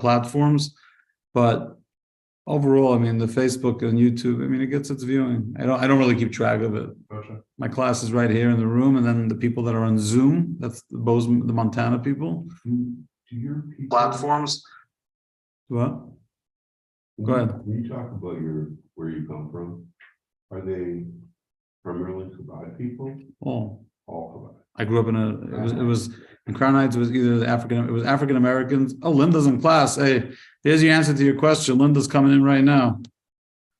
platforms, but overall, I mean, the Facebook and YouTube, I mean, it gets its viewing. I don't really keep track of it. Gotcha. My class is right here in the room, and then the people that are on Zoom, that's the Montana people. Do your people, Platforms. What? Go ahead. When you talk about where you come from, are they primarily Chabad people? Oh, All Chabad. I grew up in it was in Crown Heights. It was either African Americans. Oh, Linda's in class. Hey, here's the answer to your question. Linda's coming in right now,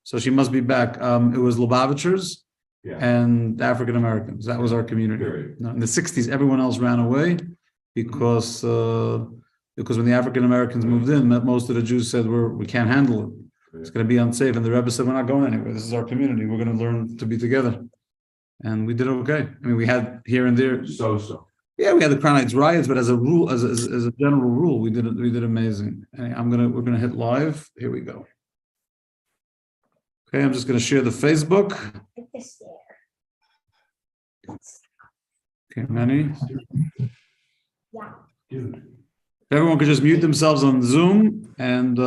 so she must be back. It was Lubavitchers and African Americans. That was our community. No, in the '60s, everyone else ran away because when the African Americans moved in, most of the Jews said we can't handle it. It's going to be unsafe, and the Rebbe said we're not going anywhere. This is our community. We're going to learn to be together. And we did okay. I mean, we had here and there. Yeah, we had the Crown Heights riots, but as a rule, as a general rule, we did amazing. And we're gonna hit live. Here we go. Okay, I'm just gonna share the Facebook. Okay, Manny. Yeah. Everyone could just mute themselves on Zoom, and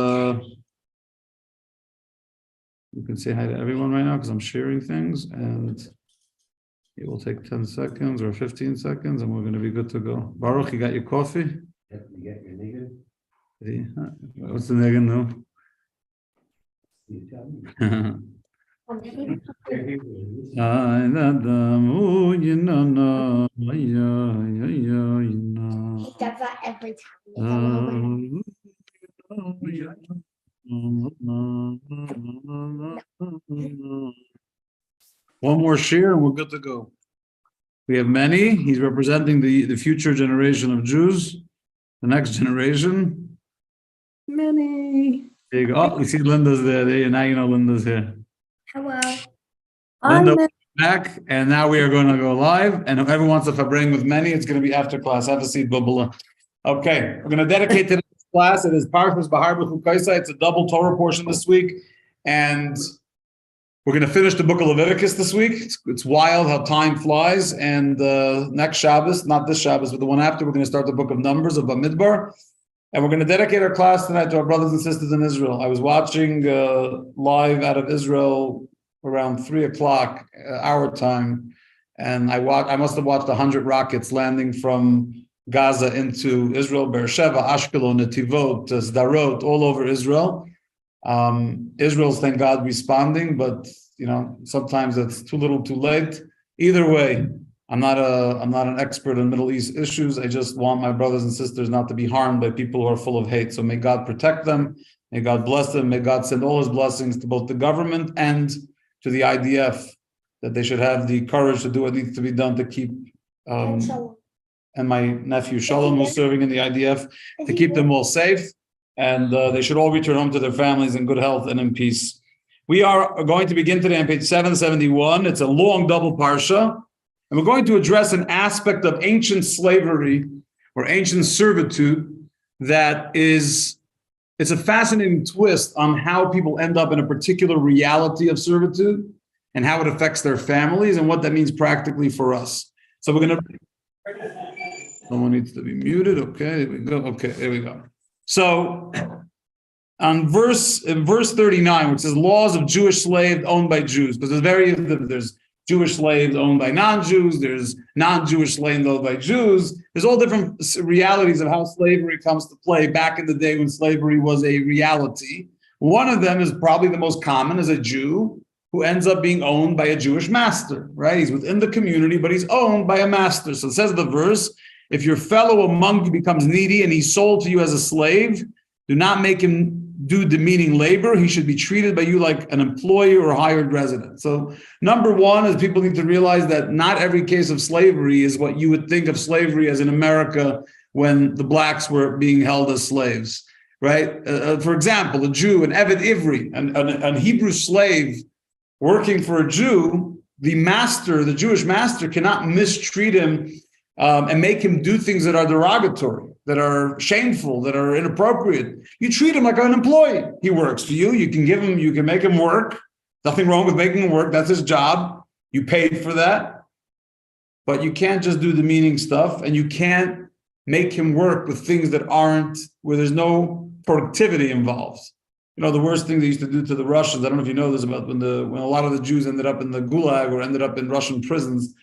you can say hi to everyone right now because I'm sharing things, and it will take 10 seconds or 15 seconds, and we're going to be good to go. Baruch, you got your coffee? Yep, you get your nigga. What's the nigga now? You tell me. He does that every time. One more share and we're good to go. We have many. He's representing the future generation of Jews, the next generation. Many. There you go. Oh, you see Linda's there. Now you know Linda's here. Hello. Linda back, and now we are going to go live. And whoever wants to bring with many, it's going to be after class. Have a seat, Bubala. Okay, we're going to dedicate to this class. It is Parshas Bahar B'Chukaisa. It's a double Torah portion this week, and we're going to finish the book of Leviticus this week. It's wild how time flies. And next Shabbos, not this Shabbos, but the one after, we're going to start the book of Numbers of Bamidbar. And we're going to dedicate our class tonight to our brothers and sisters in Israel. I was watching live out of Israel around 3 o'clock our time. And I must have watched 100 rockets landing from Gaza into Israel, Beersheba, Ashkelon, Netivot, Sderot, all over Israel. Israel's, thank God, responding, but sometimes it's too little, too late. Either way, I'm not an expert in Middle East issues. I just want my brothers and sisters not to be harmed by people who are full of hate. So may God protect them. May God bless them. May God send all His blessings to both the government and to the IDF, that they should have the courage to do what needs to be done to keep. And my nephew Shalom, who's serving in the IDF, to keep them all safe. And they should all return home to their families in good health and in peace. We are going to begin today on page 771. It's a long double parsha. And we're going to address an aspect of ancient slavery or ancient servitude that it's a fascinating twist on how people end up in a particular reality of servitude and how it affects their families and what that means practically for us. So we're going to... Someone needs to be muted. Okay, there we go. Okay, there we go. So in verse 39, which says laws of Jewish slaves owned by Jews, because there's Jewish slaves owned by non-Jews, there's non-Jewish slaves owned by Jews. There's all different realities of how slavery comes to play back in the day when slavery was a reality. One of them is probably the most common, is a Jew who ends up being owned by a Jewish master, right? He's within the community, but he's owned by a master. So it says the verse, if your fellow among you becomes needy and he's sold to you as a slave, do not make him do demeaning labor. He should be treated by you like an employee or a hired resident. So number one is people need to realize that not every case of slavery is what you would think of slavery as in America when the blacks were being held as slaves, right? For example, a Jew, an Eved Ivri, an Hebrew slave working for a Jew, the Jewish master cannot mistreat him and make him do things that are derogatory, that are shameful, that are inappropriate. You treat him like an employee. He works for you. You can make him work. Nothing wrong with making him work. That's his job. You paid for that. But you can't just do demeaning stuff, and you can't make him work with things that where there's no productivity involved. You know, the worst thing they used to do to the Russians, I don't know if you know this about when a lot of the Jews ended up in the Gulag or ended up in Russian prisons,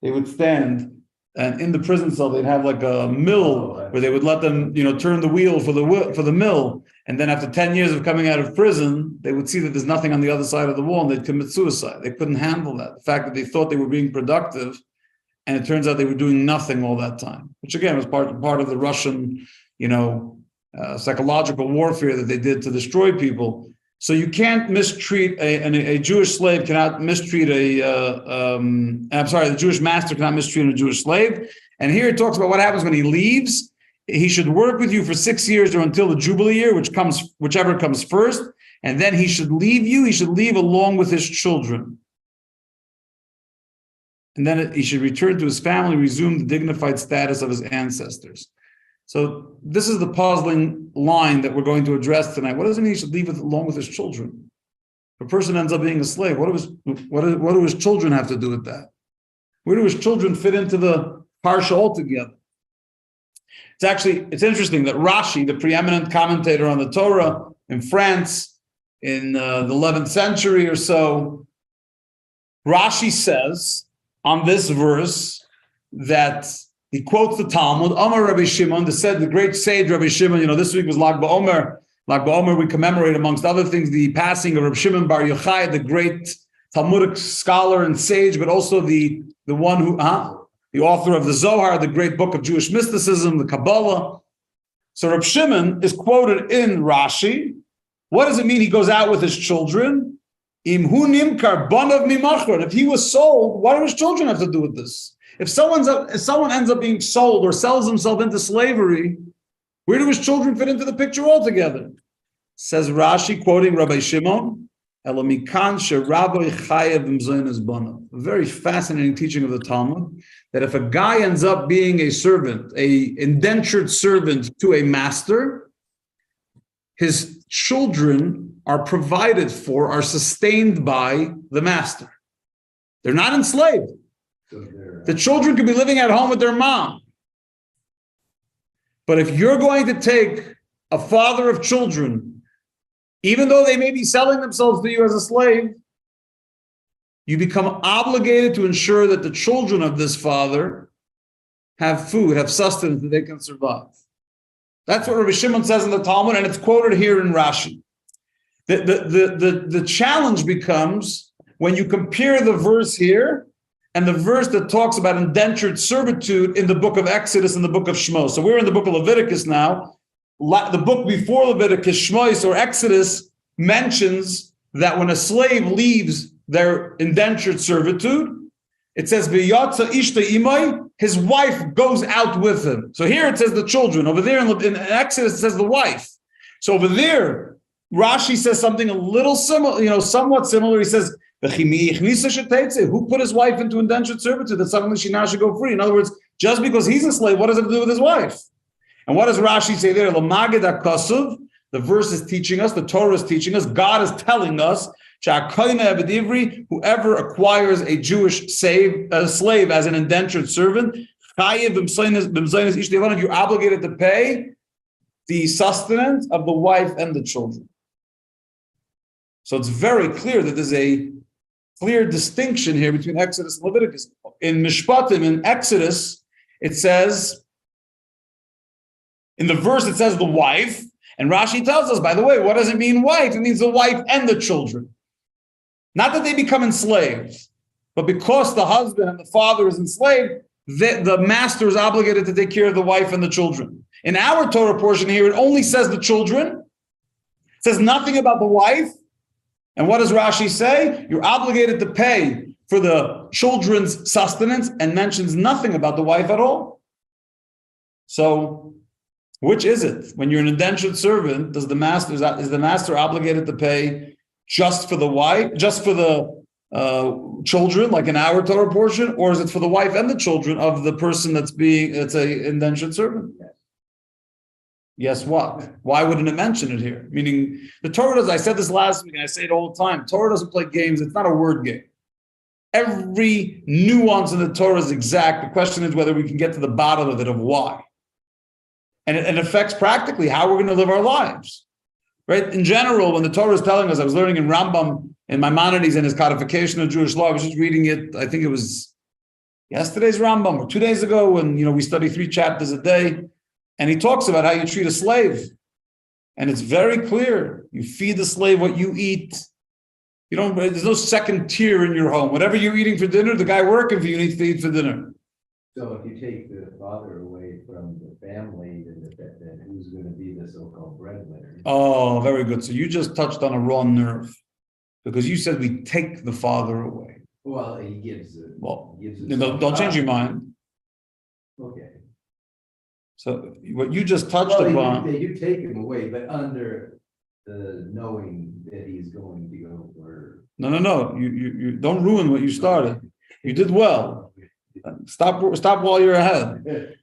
they would stand and in the prison cell, they'd have like a mill where they would let them, turn the wheel for the mill. And then after 10 years of coming out of prison, they would see that there's nothing on the other side of the wall and they'd commit suicide. They couldn't handle that. The fact that they thought they were being productive and it turns out they were doing nothing all that time, which again was part of the Russian, psychological warfare that they did to destroy people. So you can't mistreat a Jewish slave cannot mistreat the Jewish master cannot mistreat a Jewish slave. And here it talks about what happens when he leaves. He should work with you for 6 years or until the Jubilee year, whichever comes first. And then he should leave you. He should leave along with his children. And then he should return to his family, resume the dignified status of his ancestors. So this is the puzzling line that we're going to address tonight. What does it mean he should leave along with his children? If a person ends up being a slave, what do his children have to do with that? Where do his children fit into the parsha altogether? It's interesting that Rashi, the preeminent commentator on the Torah in France in the 11th century or so, Rashi says on this verse that he quotes the Talmud, Amar Rabbi Shimon, the great sage Rabbi Shimon. This week was Lag BaOmer. Lag BaOmer, we commemorate, amongst other things, the passing of Rabbi Shimon Bar Yochai, the great Talmudic scholar and sage, but also the author of the Zohar, the great book of Jewish mysticism, the Kabbalah. So Rabbi Shimon is quoted in Rashi. What does it mean he goes out with his children? Im hu nimkar banav mimachar. If he was sold, what do his children have to do with this? If someone ends up being sold or sells himself into slavery, where do his children fit into the picture altogether? Says Rashi, quoting Rabbi Shimon, a very fascinating teaching of the Talmud, that if a guy ends up being a servant, a indentured servant to a master, his children are provided for, are sustained by the master. They're not enslaved. The children could be living at home with their mom. But if you're going to take a father of children, even though they may be selling themselves to you as a slave, you become obligated to ensure that the children of this father have food, have sustenance, that they can survive. That's what Rabbi Shimon says in the Talmud, and it's quoted here in Rashi. The challenge becomes when you compare the verse here and the verse that talks about indentured servitude in the book of Exodus and the book of Shmos. So we're in the book of Leviticus now. The book before Leviticus, Shmos or Exodus, mentions that when a slave leaves their indentured servitude, it says, V'yatza ishta imay, his wife goes out with him. So here it says the children. Over there in Exodus, it says the wife. So over there, Rashi says something a little similar, somewhat similar. He says, who put his wife into indentured servitude that suddenly she now should go free? In other words, just because he's a slave, what does it have to do with his wife? And what does Rashi say there? The verse is teaching us, the Torah is teaching us, God is telling us, whoever acquires a Jewish slave as an indentured servant, you're obligated to pay the sustenance of the wife and the children. So it's very clear that there's a clear distinction here between Exodus and Leviticus. In Mishpatim, in Exodus, it says, in the verse it says the wife, and Rashi tells us, by the way, what does it mean wife? It means the wife and the children. Not that they become enslaved, but because the husband and the father is enslaved, the master is obligated to take care of the wife and the children. In our Torah portion here, it only says the children. It says nothing about the wife. And what does Rashi say? You're obligated to pay for the children's sustenance and mentions nothing about the wife at all. So, which is it? When you're an indentured servant, is the master obligated to pay just for the wife, just for the children, like in our Torah portion, or is it for the wife and the children of the person that's a indentured servant? Yes, what? Why wouldn't it mention it here? Meaning, the Torah does, I said this last week and I say it all the time, Torah doesn't play games, it's not a word game. Every nuance in the Torah is exact. The question is whether we can get to the bottom of it, of why. And it affects practically how we're going to live our lives. right? In general, when the Torah is telling us, I was learning in Rambam, in Maimonides and his codification of Jewish law, I was just reading it, I think it was yesterday's Rambam or 2 days ago, when we study 3 chapters a day, and he talks about how you treat a slave. And it's very clear. You feed the slave what you eat. There's no second tier in your home. Whatever you're eating for dinner, the guy working for you needs to eat for dinner. So if you take the father away from the family, then who's going to be the so-called breadwinner? Oh, very good. So you just touched on a raw nerve, because you said we take the father away. Well, he gives it. Well, Gives don't change your mind. Okay. So what you just touched Well, upon. they do take him away, but under the knowing that he's going to go for. No. You don't ruin what you started. You did well. Stop while you're ahead.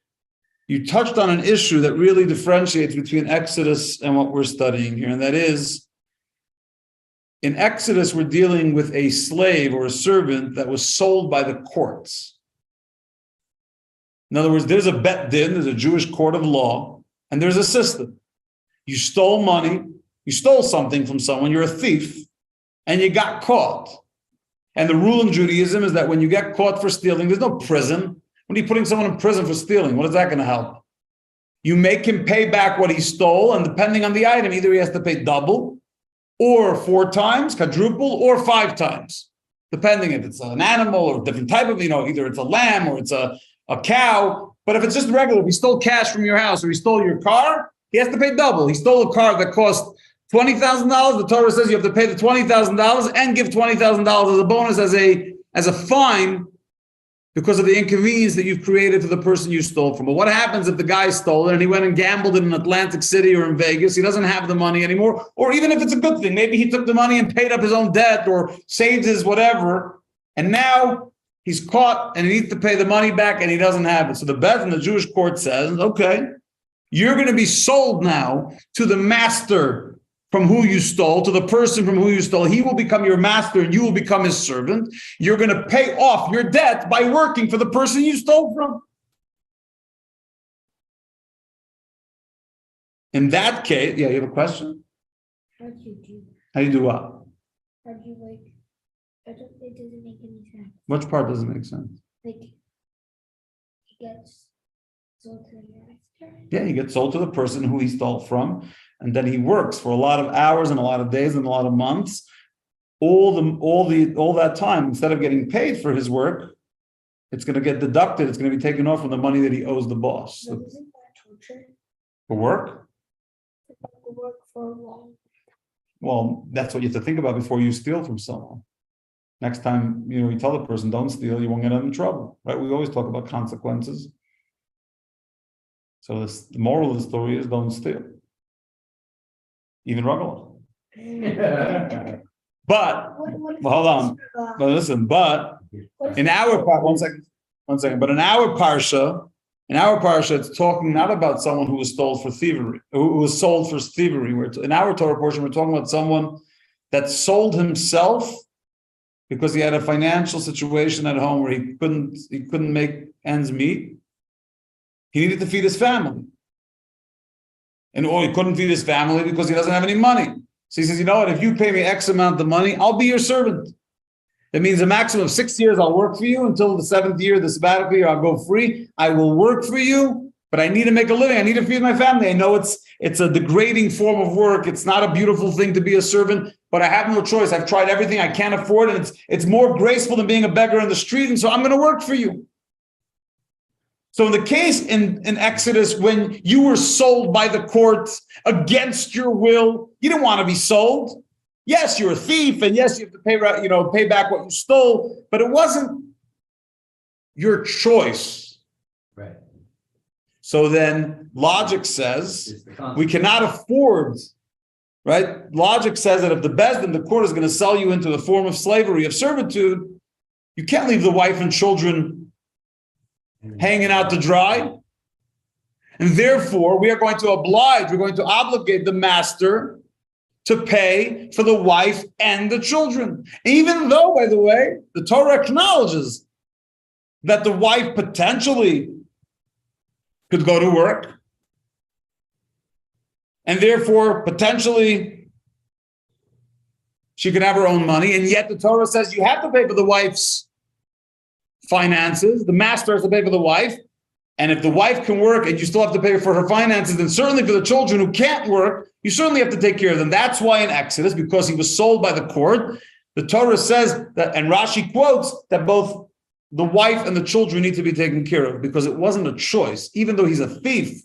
You touched on an issue that really differentiates between Exodus and what we're studying here, and that is, in Exodus, we're dealing with a slave or a servant that was sold by the courts. In other words, there's a bet din, there's a Jewish court of law, and there's a system. You stole money, you stole something from someone, you're a thief, and you got caught. And the rule in Judaism is that when you get caught for stealing, there's no prison. When are you putting someone in prison for stealing? What is that going to help? You make him pay back what he stole, and depending on the item, either he has to pay double, or 4 times, quadruple, or 5 times, depending if it's an animal or a different type of, either it's a lamb or it's a cow. But if it's just regular, if he stole cash from your house or he stole your car, he has to pay double. He stole a car that cost $20,000. The Torah says you have to pay the $20,000 and give $20,000 as a bonus, as a fine, because of the inconvenience that you've created for the person you stole from. But what happens if the guy stole it and he went and gambled in Atlantic City or in Vegas? He doesn't have the money anymore. Or even if it's a good thing, maybe he took the money and paid up his own debt or saved his whatever, and now he's caught and he needs to pay the money back and he doesn't have it. So the bet in the Jewish court says, okay, you're going to be sold now to the master from who you stole, to the person from who you stole. He will become your master and you will become his servant. You're going to pay off your debt by working for the person you stole from. In that case, you have a question? How do you do? How do you do what? How do you it doesn't make any sense. Which part doesn't make sense? He gets sold to the master. Yeah, he gets sold to the person who he stole from, and then he works for a lot of hours and a lot of days and a lot of months. All that time, instead of getting paid for his work, it's going to get deducted. It's going to be taken off from the money that he owes the boss. So isn't that torture? For work? Work for a long. Well, that's what you have to think about before you steal from someone. Next time, you tell the person, don't steal, you won't get in trouble, right? We always talk about consequences. So the moral of the story is don't steal. Even regular. But, hold on. But listen, in our part, one second. But in our parsha, it's talking not about someone who was sold for thievery. In our Torah portion, we're talking about someone that sold himself because he had a financial situation at home where he couldn't make ends meet. He needed to feed his family. Or he couldn't feed his family because he doesn't have any money. So he says, you know what, if you pay me X amount of money, I'll be your servant. That means a maximum of 6 years I'll work for you until the 7th year, the sabbatical year, I'll go free. I will work for you, but I need to make a living. I need to feed my family. I know it's a degrading form of work. It's not a beautiful thing to be a servant, but I have no choice. I've tried everything I can't afford, and it's more graceful than being a beggar in the street, and so I'm going to work for you. So in the case in Exodus, when you were sold by the court against your will, you didn't want to be sold. Yes, you're a thief, and yes, you have to pay back what you stole, but it wasn't your choice. Right. So then logic says we cannot afford, right? Logic says that if the Beis Din, the court, is going to sell you into a form of slavery, of servitude, you can't leave the wife and children hanging out to dry. And therefore, we're going to obligate the master to pay for the wife and the children. Even though, by the way, the Torah acknowledges that the wife potentially could go to work. and therefore potentially she can have her own money. And yet the Torah says you have to pay for the wife's finances. The master has to pay for the wife. And if the wife can work and you still have to pay for her finances, then certainly for the children who can't work, you certainly have to take care of them. That's why in Exodus, because he was sold by the court, the Torah says that, and Rashi quotes, that both the wife and the children need to be taken care of, because it wasn't a choice. Even though he's a thief,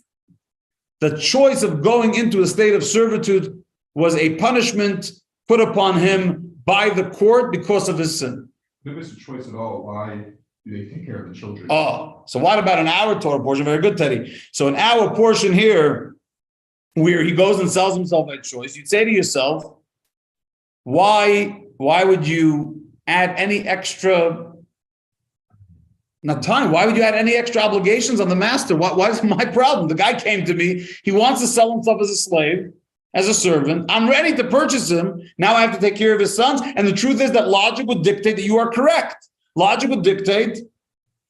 the choice of going into a state of servitude was a punishment put upon him by the court because of his sin. If it's a choice at all, why do they take care of the children? Oh, so what about an hour Torah portion? Very good, Teddy. So an hour portion here, where he goes and sells himself by choice, you'd say to yourself, why would you add any extra, not time, why would you add any extra obligations on the master? Why is it my problem? The guy came to me, he wants to sell himself as a slave, as a servant. I'm ready to purchase him. Now I have to take care of his sons. And the truth is that logic would dictate that you are correct. Logic would dictate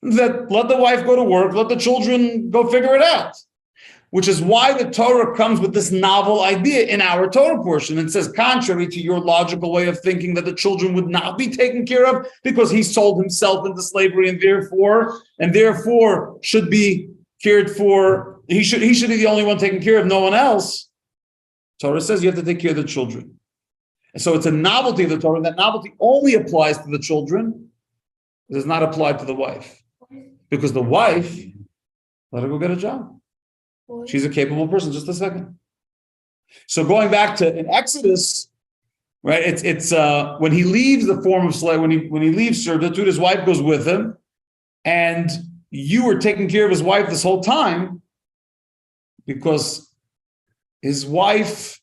that let the wife go to work, let the children go figure it out. Which is why the Torah comes with this novel idea in our Torah portion. It says, contrary to your logical way of thinking, that the children would not be taken care of because he sold himself into slavery and therefore should be cared for. He should be the only one taken care of, no one else. Torah says you have to take care of the children. And so it's a novelty of the Torah. That novelty only applies to the children. It does not apply to the wife. Because the wife, let her go get a job. She's a capable person. Just a second. So going back to in Exodus, right? It's when he leaves the form of slave, when he leaves servitude, his wife goes with him, and you were taking care of his wife this whole time because his wife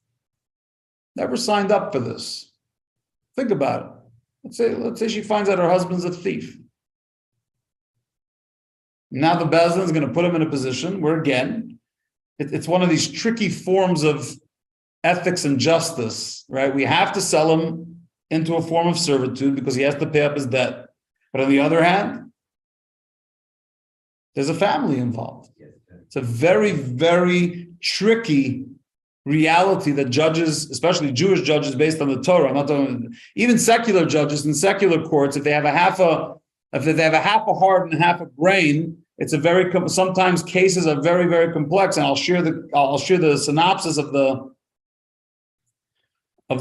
never signed up for this. Think about it. Let's say she finds out her husband's a thief. Now the Bezdin is going to put him in a position where, again, it's one of these tricky forms of ethics and justice, right? We have to sell him into a form of servitude because he has to pay up his debt. But on the other hand, there's a family involved. It's a very, very tricky reality that judges, especially Jewish judges based on the Torah, I'm not talking, even secular judges in secular courts, if they have a half a heart and half a brain, it's a very, sometimes cases are very, very complex. And I'll share the synopsis of the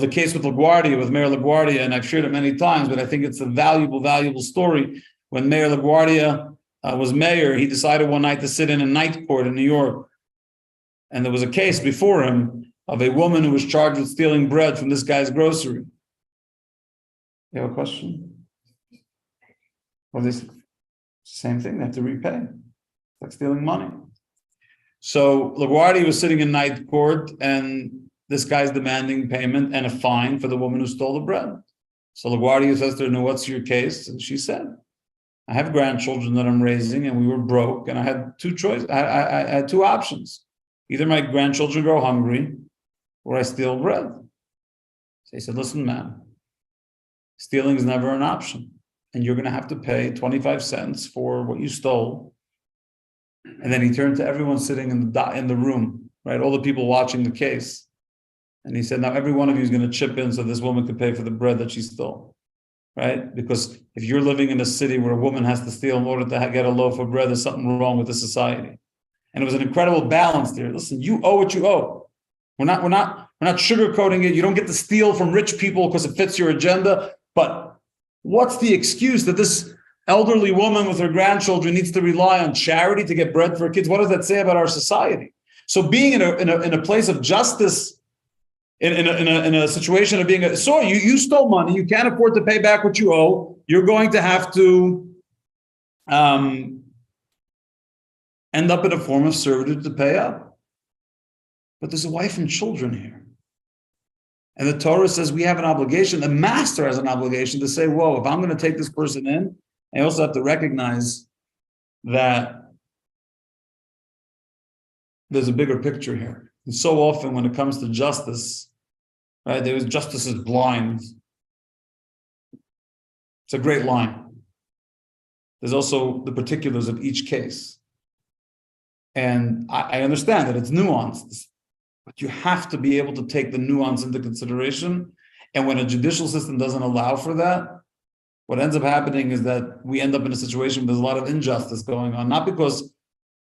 case with LaGuardia, with Mayor LaGuardia, and I've shared it many times, but I think it's a valuable story. When Mayor LaGuardia was mayor, he decided one night to sit in a night court in New York. And there was a case before him of a woman who was charged with stealing bread from this guy's grocery. You have a question? Well, this same thing, they have to repay. It's like stealing money. So LaGuardia was sitting in night court, and this guy's demanding payment and a fine for the woman who stole the bread. So LaGuardia says to her, "No, what's your case?" And she said, "I have grandchildren that I'm raising, and we were broke, and I had two choices. I had two options. Either my grandchildren go hungry, or I steal bread." So he said, "Listen, ma'am, stealing is never an option. And you're going to have to pay 25 cents for what you stole." And then he turned to everyone sitting in the room, right? All the people watching the case. And he said, "Now every one of you is going to chip in so this woman could pay for the bread that she stole, right? Because if you're living in a city where a woman has to steal in order to get a loaf of bread, there's something wrong with the society." And it was an incredible balance there. Listen, you owe what you owe. We're not sugarcoating it. You don't get to steal from rich people because it fits your agenda. But what's the excuse that this elderly woman with her grandchildren needs to rely on charity to get bread for her kids? What does that say about our society? So being in a place of justice, in a situation of being you stole money, you can't afford to pay back what you owe. You're going to have to end up in a form of servitude to pay up. But there's a wife and children here. And the Torah says we have an obligation, the master has an obligation to say, whoa, if I'm going to take this person in, I also have to recognize that there's a bigger picture here. And so often when it comes to justice, right, justice is blind. It's a great line. There's also the particulars of each case. And I understand that it's nuanced. But you have to be able to take the nuance into consideration. And when a judicial system doesn't allow for that, what ends up happening is that we end up in a situation where there's a lot of injustice going on, not because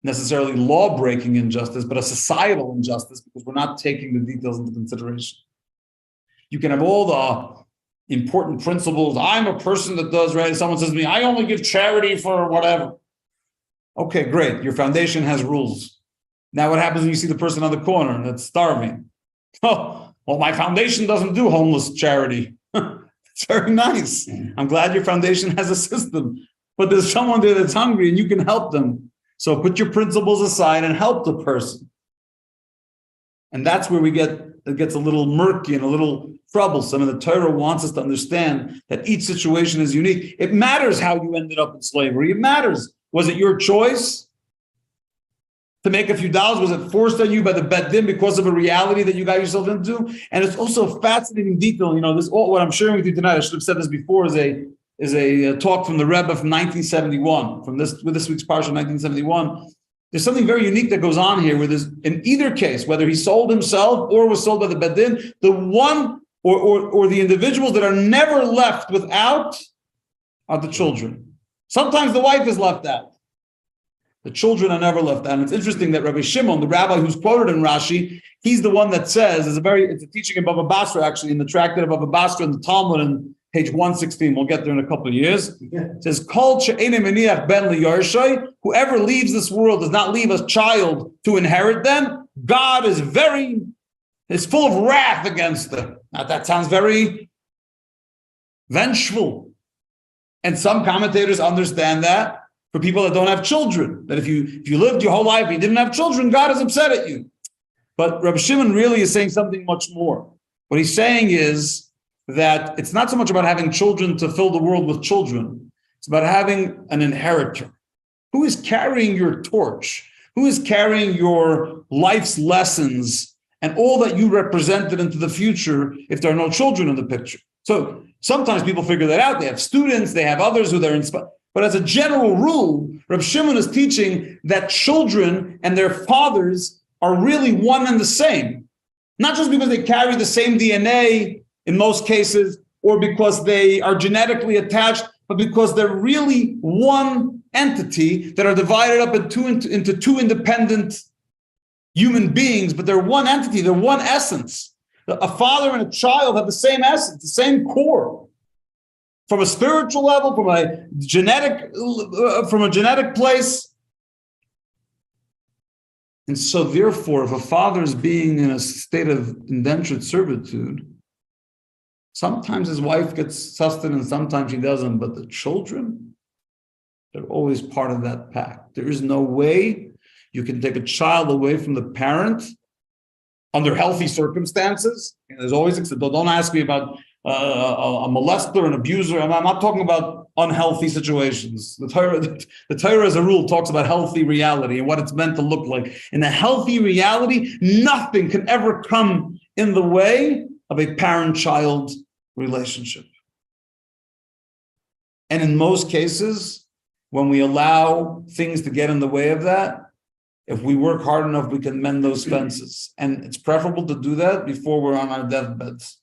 necessarily law-breaking injustice, but a societal injustice because we're not taking the details into consideration. You can have all the important principles. I'm a person that does right. Someone says to me, I only give charity for whatever. Okay, great. Your foundation has rules. Now what happens when you see the person on the corner that's starving? Oh, well, my foundation doesn't do homeless charity. It's very nice. I'm glad your foundation has a system, but there's someone there that's hungry and you can help them. So put your principles aside and help the person. And that's where it gets a little murky and a little troublesome. And the Torah wants us to understand that each situation is unique. It matters how you ended up in slavery. It matters. Was it your choice to make a few dollars? Was it forced on you by the Bet Din because of a reality that you got yourself into? And it's also a fascinating detail. You know, this all what I'm sharing with you tonight, I should have said this before, is a talk from the Rebbe from 1971, with this week's Parsha 1971. There's something very unique that goes on here, where there's, in either case, whether he sold himself or was sold by the Bet Din, the one or the individuals that are never left without are the children. Sometimes the wife is left out. The children are never left out. And it's interesting that Rabbi Shimon, the rabbi who's quoted in Rashi, he's the one that says, it's a teaching in Bava Basra, actually, in the tractate of Bava Basra in the Talmud, and page 116, we'll get there in a couple of years. It says, Kol she'eini meniach ben liyarshay, whoever leaves this world does not leave a child to inherit them, God is full of wrath against them. Now that sounds very vengeful. And some commentators understand that for people that don't have children, that if you lived your whole life and you didn't have children, God is upset at you. But Rabbi Shimon really is saying something much more. What he's saying is that it's not so much about having children to fill the world with children. It's about having an inheritor who is carrying your torch, who is carrying your life's lessons and all that you represented into the future if there are no children in the picture. So sometimes people figure that out. They have students, they have others who they're inspired. But as a general rule, Reb Shimon is teaching that children and their fathers are really one and the same. Not just because they carry the same DNA in most cases, or because they are genetically attached, but because they're really one entity that are divided up into two independent human beings, but they're one entity, they're one essence. A father and a child have the same essence, the same core. From a spiritual level, from a genetic place. And so therefore, if a father is being in a state of indentured servitude, sometimes his wife gets sustenance, sometimes she doesn't, but the children, they're always part of that pact. There is no way you can take a child away from the parent under healthy circumstances. There's always, don't ask me about a molester, an abuser. I'm not talking about unhealthy situations. The Torah as a rule talks about healthy reality and what it's meant to look like. In a healthy reality, nothing can ever come in the way of a parent-child relationship. And in most cases, when we allow things to get in the way of that, if we work hard enough, we can mend those fences. And it's preferable to do that before we're on our deathbeds.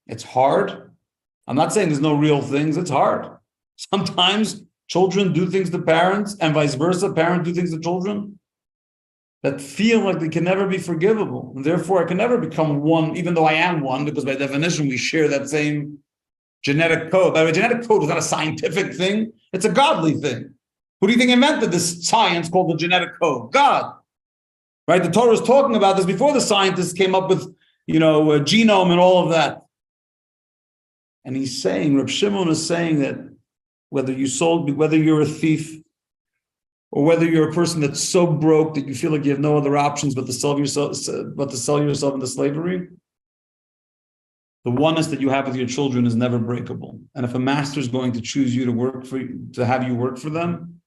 It's hard. I'm not saying there's no real things. It's hard. Sometimes children do things to parents and vice versa. Parents do things to children that feel like they can never be forgivable. And therefore, I can never become one, even though I am one, because by definition, we share that same genetic code. By the way, genetic code is not a scientific thing. It's a godly thing. Who do you think invented this science called the genetic code? God. Right? The Torah is talking about this before the scientists came up with, a genome and all of that. And he's saying, Reb Shimon is saying that whether you're a thief, or whether you're a person that's so broke that you feel like you have no other options but to sell yourself into slavery, the oneness that you have with your children is never breakable. And if a master is going to choose you to have you work for them,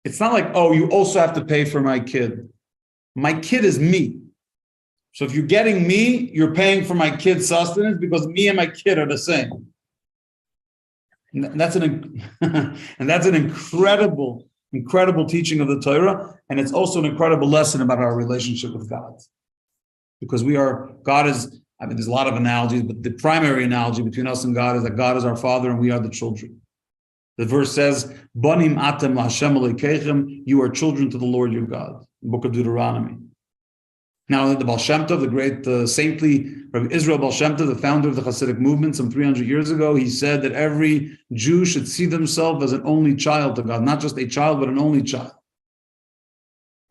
it's not like, oh, you also have to pay for my kid. My kid is me. So if you're getting me, you're paying for my kid's sustenance because me and my kid are the same. And that's an incredible incredible teaching of the Torah, and it's also an incredible lesson about our relationship with God. Because God is, there's a lot of analogies, but the primary analogy between us and God is that God is our Father and we are the children. The verse says, Banim atem laHashem Elokeichem, you are children to the Lord your God, Book of Deuteronomy. Now, the Baal Shem Tov, the great saintly Rabbi Israel Baal Shem Tov, the founder of the Hasidic movement some 300 years ago, he said that every Jew should see themselves as an only child to God, not just a child, but an only child.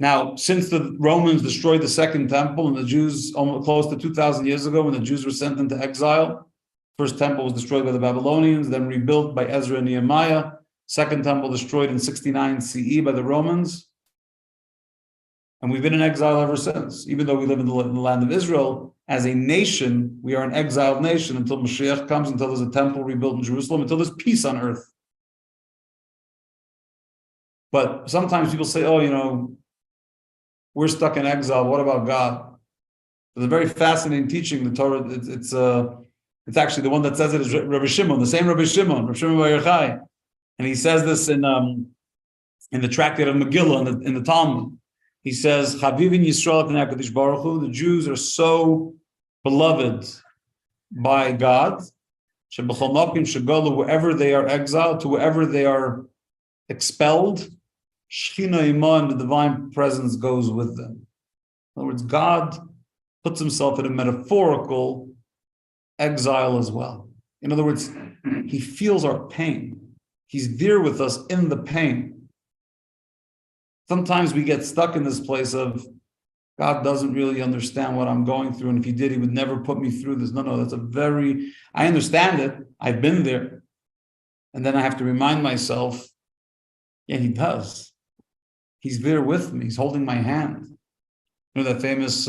Now, since the Romans destroyed the Second Temple and the Jews, almost close to 2,000 years ago, when the Jews were sent into exile, First Temple was destroyed by the Babylonians, then rebuilt by Ezra and Nehemiah. Second Temple destroyed in 69 CE by the Romans. And we've been in exile ever since. Even though we live in the land of Israel, as a nation, we are an exiled nation until Mashiach comes, until there's a temple rebuilt in Jerusalem, until there's peace on earth. But sometimes people say, we're stuck in exile. What about God? There's a very fascinating teaching. The Torah, it's actually the one that says it is Rabbi Shimon, the same Rabbi Shimon Bar Yochai. And he says this in the tractate of Megillah, in the Talmud. He says, Chavivin Yisrael Pnei HaKadosh Baruch Hu, the Jews are so beloved by God, Shebechol Makom Shegalu, wherever they are exiled, to wherever they are expelled, Shechina Iman, the divine presence goes with them. In other words, God puts himself in a metaphorical exile as well. In other words, he feels our pain. He's there with us in the pain. Sometimes we get stuck in this place of God doesn't really understand what I'm going through, and if he did, he would never put me through this. No, that's I understand it. I've been there. And then I have to remind myself, yeah, he does. He's there with me. He's holding my hand. That famous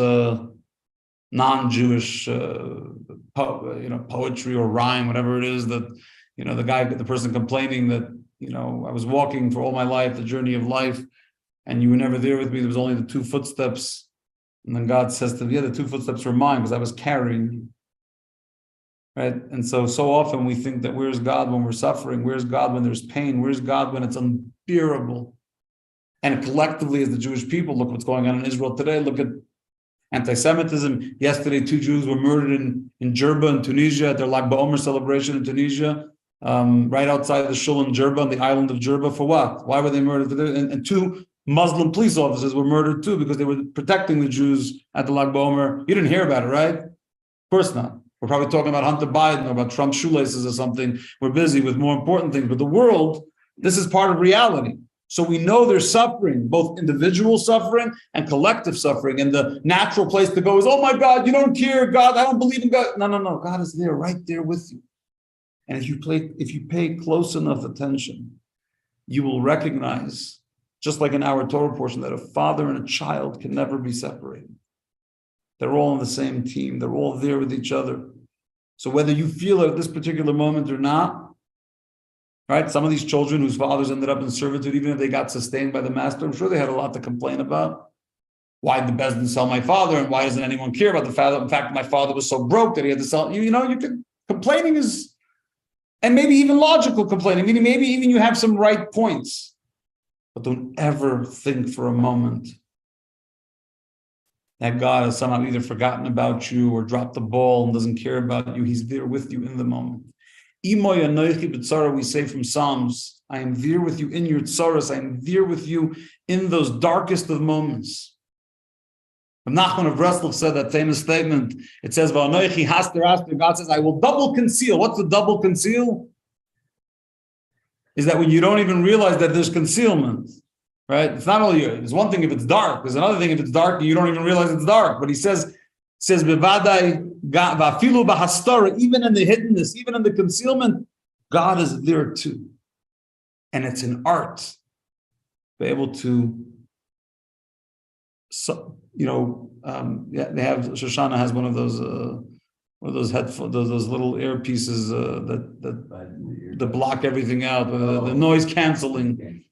non-Jewish poetry or rhyme, whatever it is, that the person complaining that I was walking for all my life, the journey of life, and you were never there with me. There was only the 2 footsteps, and then God says to me, "Yeah, the 2 footsteps were mine because I was carrying you." Right? And so often we think that where's God when we're suffering? Where's God when there's pain? Where's God when it's unbearable? And collectively, as the Jewish people, look what's going on in Israel today. Look at anti-Semitism. Yesterday, 2 Jews were murdered in Jerba in Tunisia at their Lag BaOmer celebration in Tunisia, right outside the shul in Jerba, on the island of Jerba. For what? Why were they murdered? And 2 Muslim police officers were murdered too because they were protecting the Jews at the Lag BaOmer. You didn't hear about it, right? Of course not. We're probably talking about Hunter Biden or about Trump's shoelaces or something. We're busy with more important things. But the world, this is part of reality. So we know there's suffering, both individual suffering and collective suffering. And the natural place to go is, oh my God, you don't care, God, I don't believe in God. No. God is there, right there with you. And if you pay close enough attention, you will recognize, just like in our Torah portion, that a father and a child can never be separated. They're all on the same team. They're all there with each other. So whether you feel it at this particular moment or not, right? Some of these children whose fathers ended up in servitude, even if they got sustained by the master, I'm sure they had a lot to complain about. Why did the Bezdin sell my father? And why doesn't anyone care about the fact that, in fact, my father was so broke that he had to sell? Complaining is, and maybe even logical complaining, meaning maybe even you have some right points. But don't ever think for a moment that God has somehow either forgotten about you or dropped the ball and doesn't care about you. He's there with you in the moment. Imoy anoichi b'tzara, we say from Psalms, I am there with you in your tzaras. I am there with you in those darkest of moments. Nachman of Breslov said that famous statement. It says, "V'anoichi haster aster." God says, "I will double conceal." What's the double conceal? Is that when you don't even realize that there's concealment, right? It's not only there's one thing if it's dark. There's another thing if it's dark and you don't even realize it's dark. But he says "Bevadai va'afilu b'hastara," even in the hiddenness, even in the concealment, God is there too, and it's an art to be able to. So, they have Shoshana has one of those headphones, those little earpieces that block everything out, the noise canceling.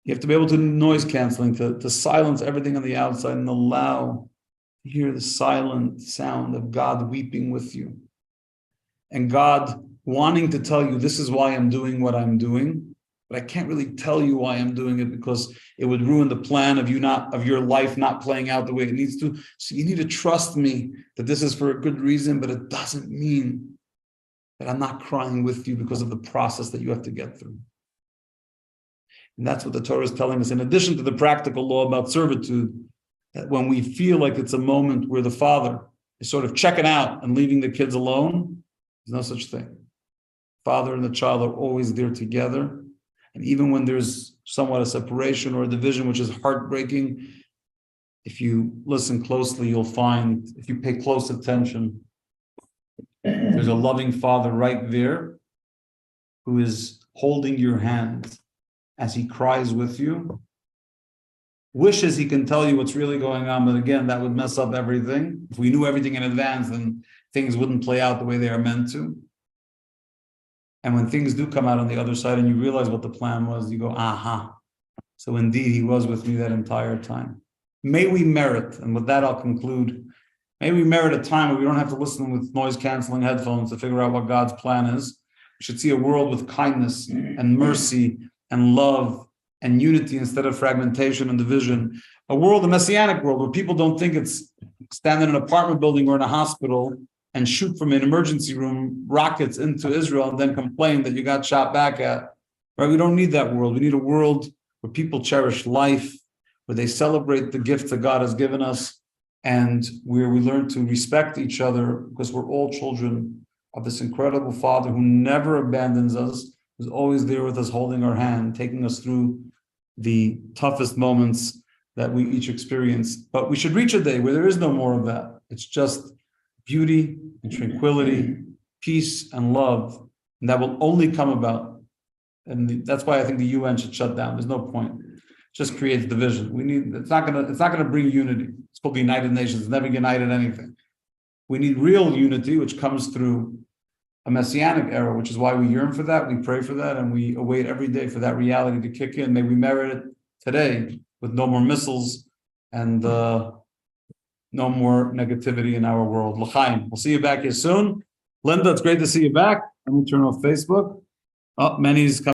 You have to be able to noise canceling to silence everything on the outside and allow to hear the silent sound of God weeping with you, and God wanting to tell you this is why I'm doing what I'm doing, but I can't really tell you why I'm doing it because it would ruin the plan of your life not playing out the way it needs to. So you need to trust me that this is for a good reason, but it doesn't mean that I'm not crying with you because of the process that you have to get through. And that's what the Torah is telling us, in addition to the practical law about servitude, that when we feel like it's a moment where the father is sort of checking out and leaving the kids alone, there's no such thing. Father and the child are always there together. And even when there's somewhat a separation or a division, which is heartbreaking, if you listen closely, you'll find, if you pay close attention, there's a loving father right there who is holding your hand as he cries with you, wishes he can tell you what's really going on, but again, that would mess up everything. If we knew everything in advance, then things wouldn't play out the way they are meant to. And when things do come out on the other side and you realize what the plan was, you go, aha. So indeed, he was with me that entire time. May we merit, and with that I'll conclude, may we merit a time where we don't have to listen with noise-canceling headphones to figure out what God's plan is. We should see a world with kindness and mercy and love and unity instead of fragmentation and division. A world, a messianic world, where people don't think it's stand in an apartment building or in a hospital and shoot from an emergency room rockets into Israel and then complain that you got shot back at. Right? We don't need that world. We need a world where people cherish life, where they celebrate the gifts that God has given us, and where we learn to respect each other because we're all children of this incredible Father who never abandons us, who's always there with us, holding our hand, taking us through the toughest moments that we each experience. But we should reach a day where there is no more of that. It's just beauty and tranquility, peace and love, and that will only come about. And that's why I think the UN should shut down. There's no point. It just creates division. It's not gonna bring unity. It's called the United Nations. It's never united anything. We need real unity, which comes through a messianic era, which is why we yearn for that, we pray for that, and we await every day for that reality to kick in. May we merit it today with no more missiles and no more negativity in our world. L'chaim. We'll see you back here soon. Linda, it's great to see you back. Let me turn off Facebook. Oh, Manny's coming.